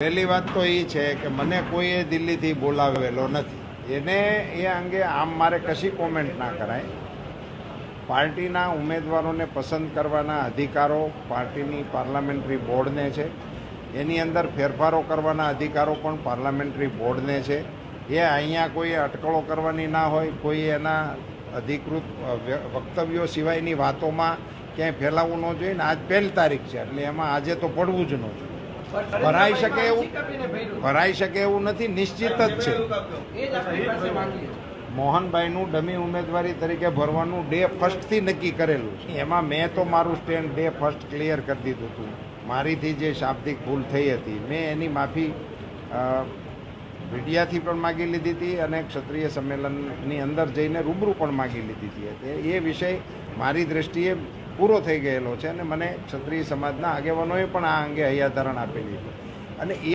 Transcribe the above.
પહેલી વાત તો એ છે કે મને કોઈએ દિલ્હીથી બોલાવેલો નથી. એને એ અંગે આમ મારે કશી કોમેન્ટ ના કરાય. પાર્ટીના ઉમેદવારોને પસંદ કરવાના અધિકારો પાર્ટીની પાર્લામેન્ટરી બોર્ડને છે. એની અંદર ફેરફારો કરવાના અધિકારો પણ પાર્લામેન્ટરી બોર્ડને છે. એ અહીંયા કોઈ અટકળો કરવાની ના હોય, કોઈ એના અધિકૃત વક્તવ્યો સિવાયની વાતોમાં ક્યાંય ફેલાવવું ન જોઈએ. ને આજ 1 તારીખ છે એટલે એમાં આજે તો પડવું જ ન જોઈએ. ભરાઈ શકે એવું નથી, નિશ્ચિત જ છે. મોહનભાઈનું ડમી ઉમેદવારી તરીકે ભરવાનું ડે ફર્સ્ટથી નક્કી કરેલું છે. એમાં મેં તો મારું સ્ટેન્ડ ડે ફર્સ્ટ ક્લિયર કરી દીધું હતું. મારીથી જે શાબ્દિક ભૂલ થઈ હતી મેં એની માફી મીડિયાથી પણ માગી લીધી હતી અને ક્ષત્રિય સંમેલનની અંદર જઈને રૂબરૂ પણ માગી લીધી હતી. એ વિષય મારી દ્રષ્ટિએ પૂરો થઈ ગયેલો છે અને મને ક્ષત્રિય સમાજના આગેવાનોએ પણ આ અંગે હૈયાધારણ આપેલી છે. અને